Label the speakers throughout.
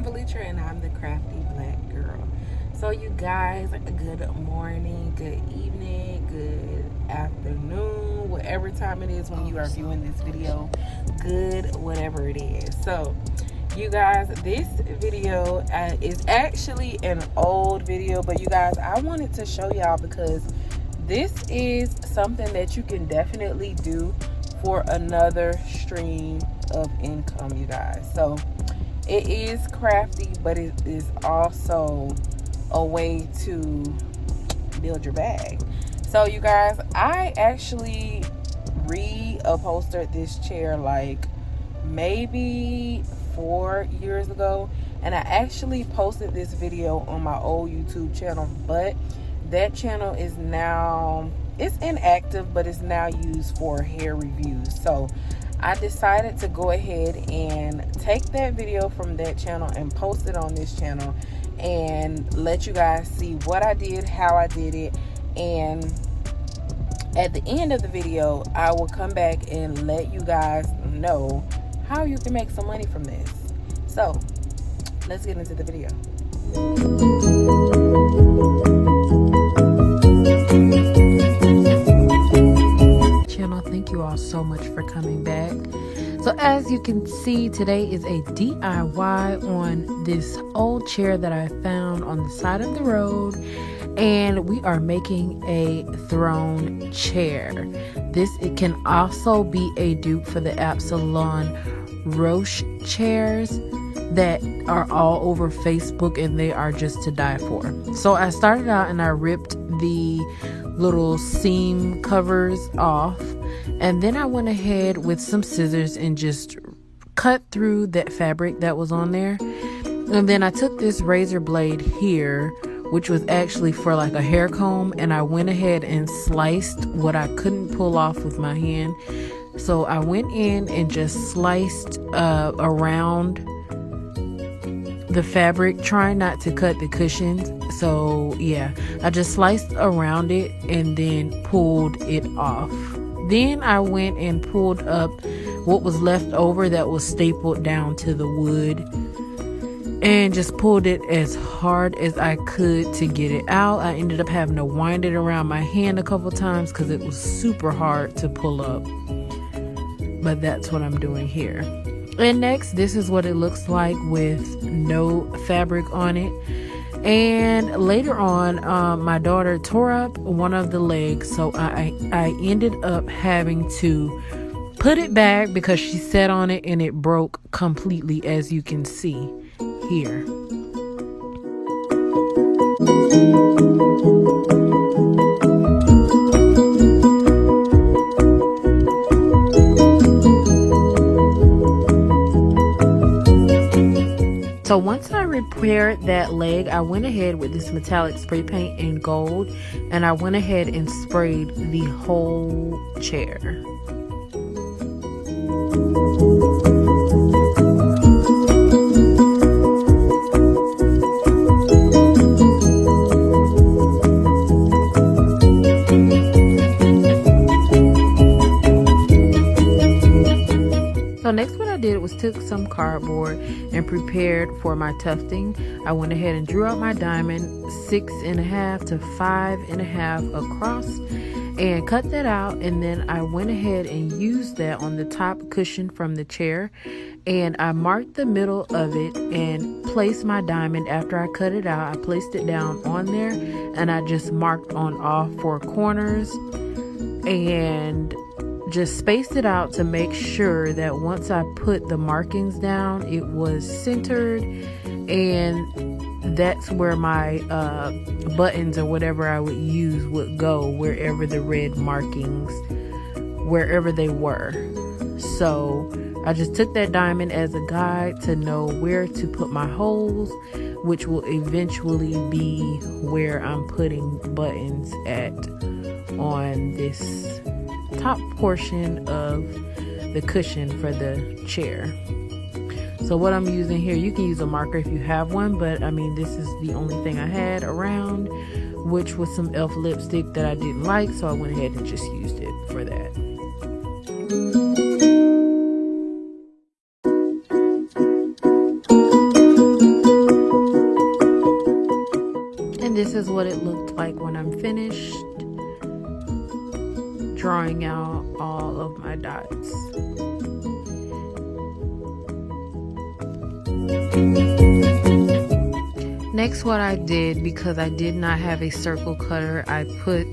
Speaker 1: I'm Belitra and I'm the Crafty Black Girl. So you guys, good morning, good evening, good afternoon, whatever time it is when you are viewing this video, good whatever it is. So you guys, this video is actually an old video, but you guys, I wanted to show y'all because this is something that you can definitely do for another stream of income, you guys. So it is crafty, but it is also a way to build your bag. So you guys, I actually reupholstered this chair like maybe 4 years ago, and I actually posted this video on my old YouTube channel, but that channel is now, it's inactive, but it's now used for hair reviews. So I decided to go ahead and take that video from that channel and post it on this channel and let you guys see what I did, how I did it, and at the end of the video I will come back and let you guys know how you can make some money from this. So let's get into the video. Thank you all so much for coming back. So as you can see, today is a DIY on this old chair that I found on the side of the road, and we are making a throne chair. It can also be a dupe for the Absalon Roche chairs that are all over Facebook, and they are just to die for. So I started out and I ripped the little seam covers off, and then I went ahead with some scissors and just cut through that fabric that was on there. And then I took this razor blade here, which was actually for like a hair comb, and I went ahead and sliced what I couldn't pull off with my hand. So I went in and just sliced around the fabric, trying not to cut the cushions. So yeah, I just sliced around it and then pulled it off. Then I went and pulled up what was left over that was stapled down to the wood, and just pulled it as hard as I could to get it out. I ended up having to wind it around my hand a couple times because it was super hard to pull up. But that's what I'm doing here. And next, this is what it looks like with no fabric on it. And later on, my daughter tore up one of the legs, so I ended up having to put it back because she sat on it and it broke completely, as you can see here. So once I repaired that leg, I went ahead with this metallic spray paint in gold, and I went ahead and sprayed the whole chair. So next what I did was took some cardboard and prepared for my tufting. I went ahead and drew out my diamond 6.5 to 5.5 across and cut that out, and then I went ahead and used that on the top cushion from the chair, and I marked the middle of it and placed my diamond. After I cut it out, I placed it down on there, and I just marked on all 4 corners and just spaced it out to make sure that once I put the markings down, it was centered, and that's where my buttons or whatever I would use would go, wherever the red markings, wherever they were. So I just took that diamond as a guide to know where to put my holes, which will eventually be where I'm putting buttons at on this top portion of the cushion for the chair. So what I'm using here, you can use a marker if you have one, but I mean, this is the only thing I had around, which was some e.l.f. lipstick that I didn't like, so I went ahead and just used it for that. is what it looked like when I'm finished drawing out all of my dots. Next, what I did, because I did not have a circle cutter, I put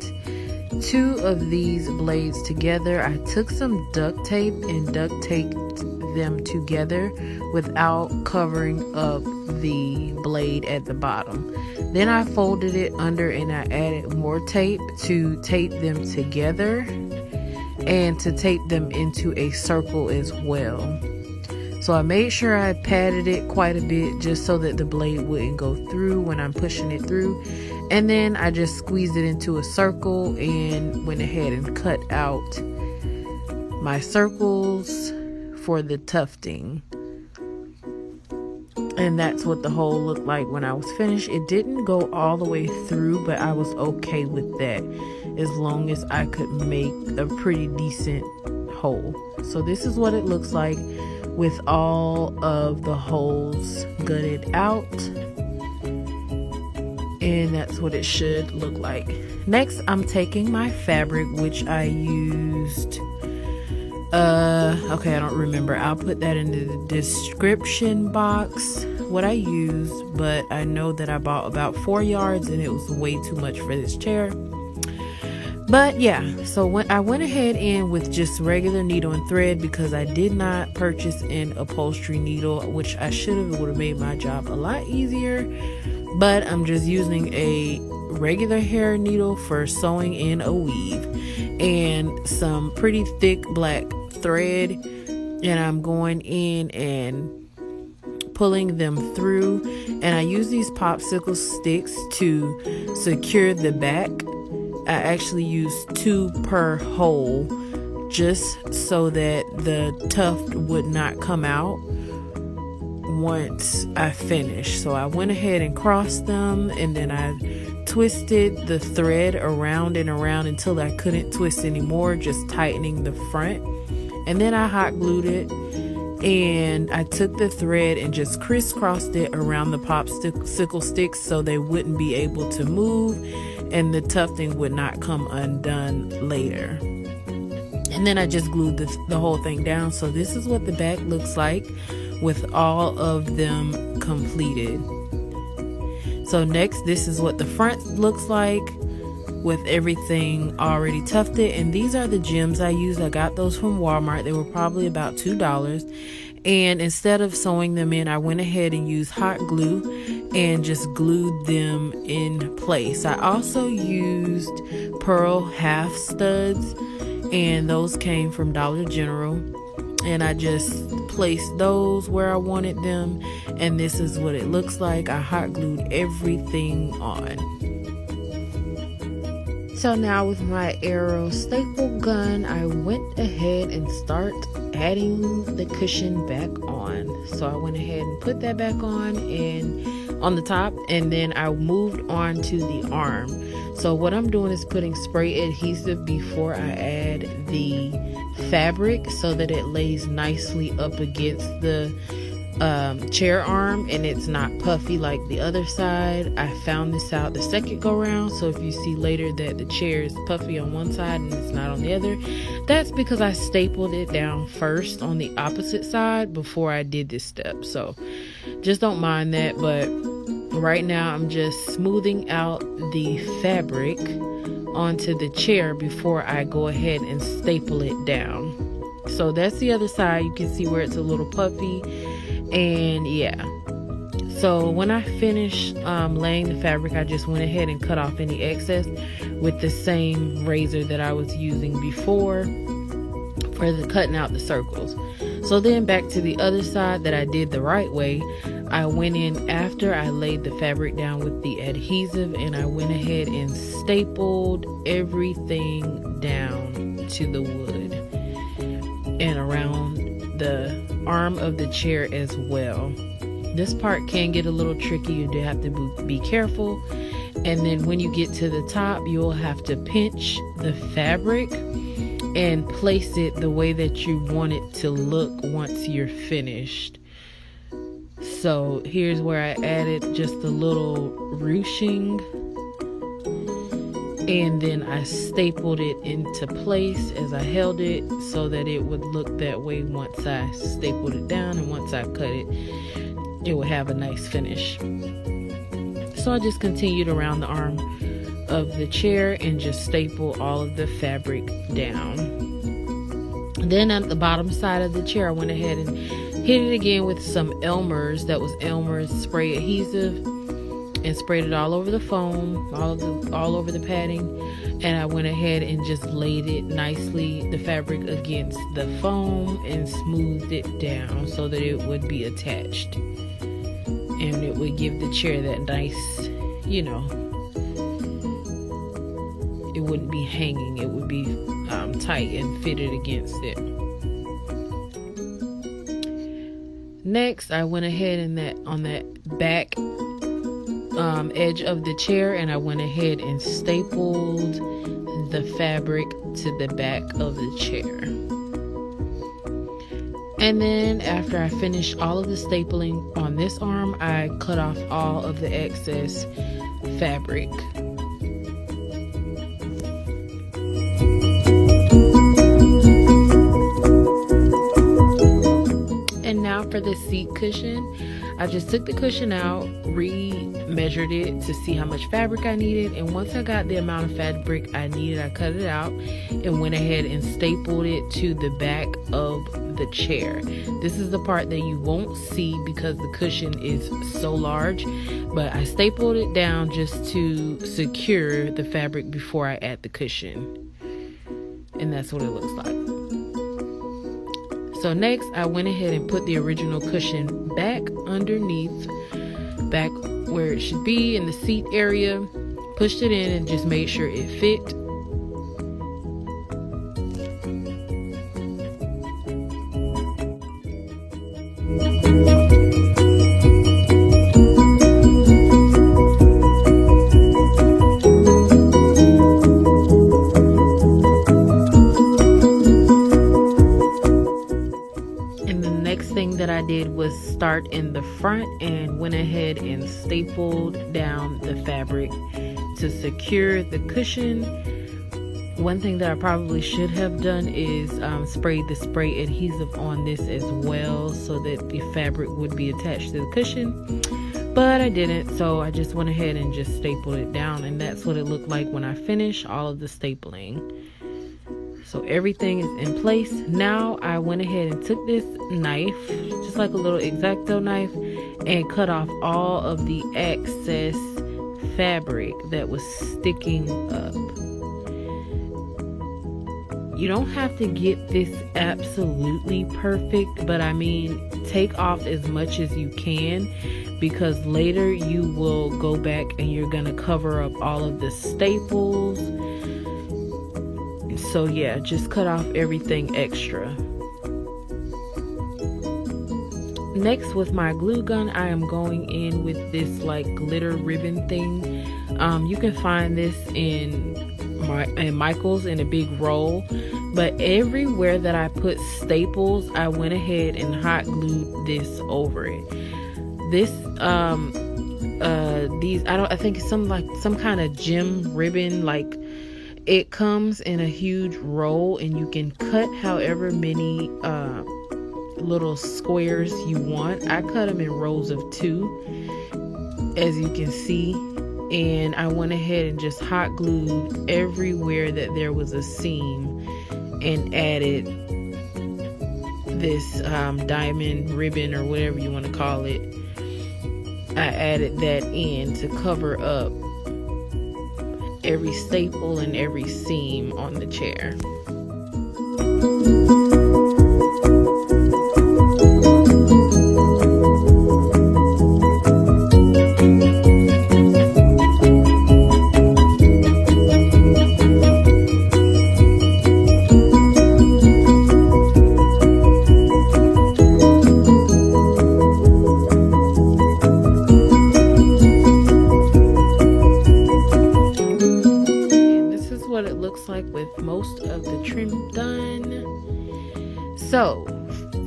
Speaker 1: 2 of these blades together. I took some duct tape and duct taped them together without covering up the blade at the bottom. Then I folded it under and I added more tape to tape them together and to tape them into a circle as well. So I made sure I padded it quite a bit just so that the blade wouldn't go through when I'm pushing it through. And then I just squeezed it into a circle and went ahead and cut out my circles for the tufting. And that's what the hole looked like when I was finished. It didn't go all the way through, but I was okay with that as long as I could make a pretty decent hole. So this is what it looks like with all of the holes gutted out. And that's what it should look like. Next, I'm taking my fabric, which I used, okay, I don't remember. I'll put that in the description box, what I used, but I know that I bought about 4 yards and it was way too much for this chair. But yeah, so when I went ahead in with just regular needle and thread because I did not purchase an upholstery needle, which I should have. It would have made my job a lot easier. But I'm just using a regular hair needle for sewing in a weave and some pretty thick black thread, and I'm going in and pulling them through. And I use these popsicle sticks to secure the back. I actually used 2 per hole just so that the tuft would not come out once I finished. So I went ahead and crossed them, and then I twisted the thread around and around until I couldn't twist anymore, just tightening the front. And then I hot glued it, and I took the thread and just crisscrossed it around the popsicle sticks so they wouldn't be able to move and the tufting would not come undone later. And then I just glued the whole thing down. So this is what the back looks like with all of them completed. So next, this is what the front looks like with everything already tufted. And these are the gems I used. I got those from Walmart. They were probably about $2. And instead of sewing them in, I went ahead and used hot glue and just glued them in place. I also used pearl half studs, and those came from Dollar General. And I just placed those where I wanted them, and this is what it looks like. I hot glued everything on. So now with my arrow staple gun, I went ahead and start adding the cushion back on. So I went ahead and put that back on the top, and then I moved on to the arm. So what I'm doing is putting spray adhesive before I add the fabric so that it lays nicely up against the chair arm and it's not puffy like the other side. I found this out the second go round, so if you see later that the chair is puffy on one side and it's not on the other, that's because I stapled it down first on the opposite side before I did this step. So just don't mind that, but right now I'm just smoothing out the fabric onto the chair before I go ahead and staple it down. So that's the other side. You can see where it's a little puffy. And yeah, so when I finished laying the fabric, I just went ahead and cut off any excess with the same razor that I was using before for the cutting out the circles. So then back to the other side that I did the right way, I went in after I laid the fabric down with the adhesive, and I went ahead and stapled everything down to the wood and around the arm of the chair as well. This part can get a little tricky. You do have to be careful, and then when you get to the top, you'll have to pinch the fabric and place it the way that you want it to look once you're finished. So here's where I added just a little ruching and then I stapled it into place as I held it so that it would look that way once I stapled it down, and once I cut it, it would have a nice finish. So I just continued around the arm of the chair and just staple all of the fabric down. Then at the bottom side of the chair, I went ahead and hit it again with some Elmer's, that was Elmer's spray adhesive, and sprayed it all over the foam, all over the padding. And I went ahead and just laid it nicely, the fabric against the foam, and smoothed it down so that it would be attached, and it would give the chair that nice, you know, it wouldn't be hanging, it would be tight and fitted against it. Next, I went ahead and on that back edge of the chair, and I went ahead and stapled the fabric to the back of the chair. And then after I finished all of the stapling on this arm, I cut off all of the excess fabric. And now for the seat cushion, I just took the cushion out, re-measured it to see how much fabric I needed, and once I got the amount of fabric I needed, I cut it out and went ahead and stapled it to the back of the chair. This is the part that you won't see because the cushion is so large, but I stapled it down just to secure the fabric before I add the cushion, and that's what it looks like. So next, I went ahead and put the original cushion back underneath, back where it should be in the seat area, pushed it in and just made sure it fit. Did was start in the front and went ahead and stapled down the fabric to secure the cushion. One thing that I probably should have done is spray the spray adhesive on this as well so that the fabric would be attached to the cushion, but I didn't, so I just went ahead and just stapled it down, and that's what it looked like when I finished all of the stapling. So everything is in place. Now I went ahead and took this knife, just like a little X-Acto knife, and cut off all of the excess fabric that was sticking up. You don't have to get this absolutely perfect, but I mean, take off as much as you can, because later you will go back and you're gonna cover up all of the staples. So yeah, just cut off everything extra. Next, with my glue gun, I am going in with this like glitter ribbon thing. You can find this in Michael's in a big roll, but everywhere that I put staples, I went ahead and hot glued this over it. This I think it's some kind of gem ribbon, like it comes in a huge roll, and you can cut however many little squares you want. I cut them in rows of 2, as you can see, and I went ahead and just hot glued everywhere that there was a seam and added this diamond ribbon or whatever you want to call it. I added that in to cover up every staple and every seam on the chair. Most of the trim done. So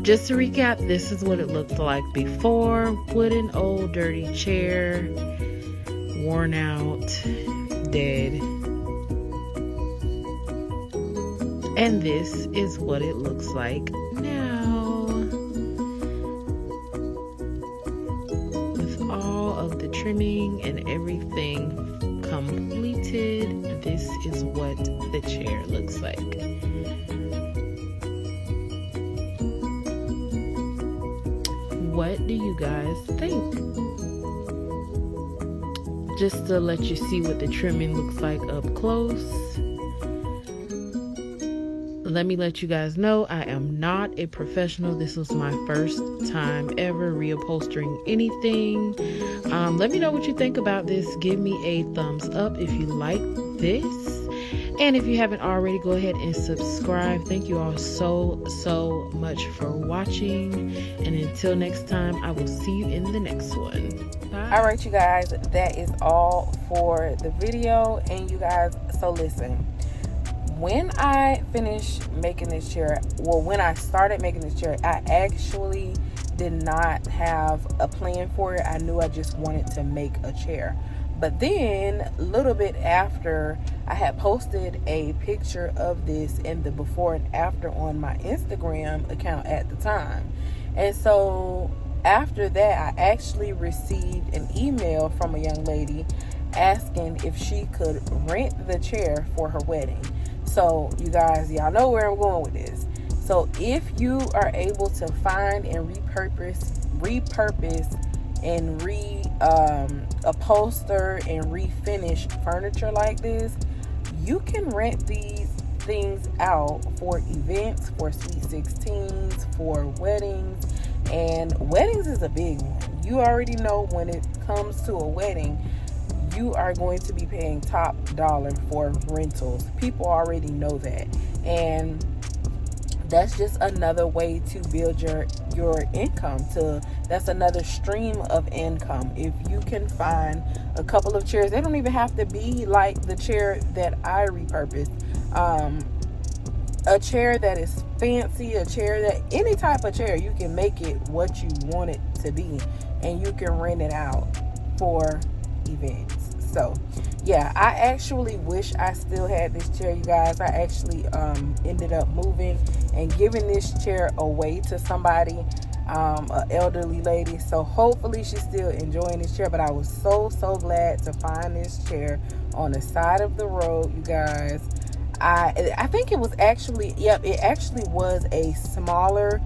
Speaker 1: just to recap, this is what it looked like before. Wooden old dirty chair, worn out, dead. And this is what it looks like now. With all of the trimming and everything completed, this is what the chair looks like. What do you guys think? Just to let you see what the trimming looks like up close, let me let you guys know I am not a professional. This was my first time ever reupholstering anything. Let me know what you think about this. Give me a thumbs up if you like this. And if you haven't already, go ahead and subscribe. Thank you all so much for watching. And until next time, I will see you in the next one. Bye.
Speaker 2: All right, you guys, that is all for the video. And you guys, so listen. When I finished making this chair, well, when I started making this chair, I actually did not have a plan for it. I knew I just wanted to make a chair. But then a little bit after, I had posted a picture of this in the before and after on my Instagram account at the time. And so after that, I actually received an email from a young lady asking if she could rent the chair for her wedding. So you guys, y'all know where I'm going with this. So if you are able to find and repurpose and upholster and refinish furniture like this, you can rent these things out for events, for sweet 16s, for weddings. And weddings is a big one. You already know when it comes to a wedding, you are going to be paying top dollar for rentals. People already know that. And that's just another way to build your income. That's another stream of income. If you can find a couple of chairs, they don't even have to be like the chair that I repurposed. A chair that is fancy, a chair that, any type of chair, you can make it what you want it to be, and you can rent it out for events. So yeah, I actually wish I still had this chair, you guys. I actually ended up moving and giving this chair away to somebody, an elderly lady. So hopefully she's still enjoying this chair. But I was so glad to find this chair on the side of the road, you guys. I think it was actually, yep, it actually was a smaller,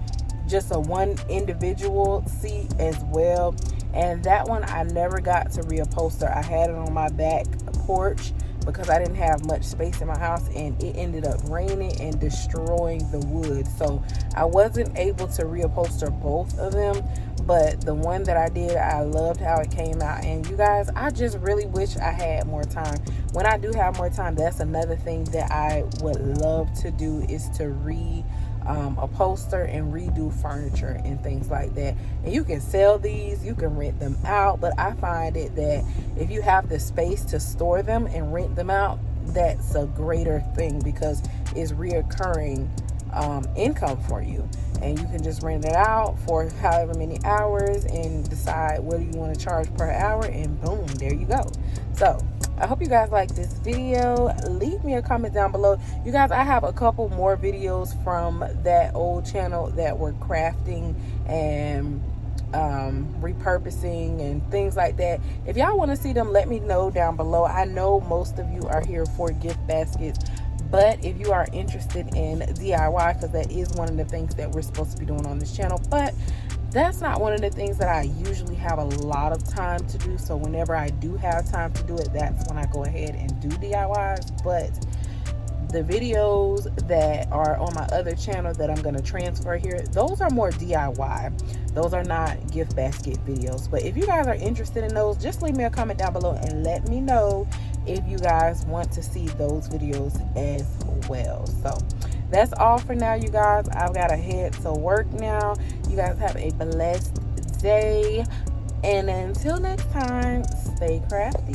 Speaker 2: just a one individual seat as well. And that one I never got to reupholster. I had it on my back porch because I didn't have much space in my house, and it ended up raining and destroying the wood. So I wasn't able to reupholster both of them. But the one that I did, I loved how it came out. And you guys, I just really wish I had more time. When I do have more time, that's another thing that I would love to do, is to upholster and redo furniture and things like that. And you can sell these, you can rent them out, but I find it that if you have the space to store them and rent them out, that's a greater thing, because it's reoccurring income for you. And you can just rent it out for however many hours and decide what do you want to charge per hour, and boom, there you go. So I hope you guys like this video. Leave me a comment down below. You guys, I have a couple more videos from that old channel that were crafting and repurposing and things like that. If y'all want to see them, let me know down below. I know most of you are here for gift baskets, but if you are interested in DIY, because that is one of the things that we're supposed to be doing on this channel, but that's not one of the things that I usually have a lot of time to do. So whenever I do have time to do it, that's when I go ahead and do DIYs. But the videos that are on my other channel that I'm going to transfer here, those are more DIY. Those are not gift basket videos. But if you guys are interested in those, just leave me a comment down below and let me know if you guys want to see those videos as well. So that's all for now, you guys. I've got to head to work now. You guys have a blessed day, and until next time, stay crafty.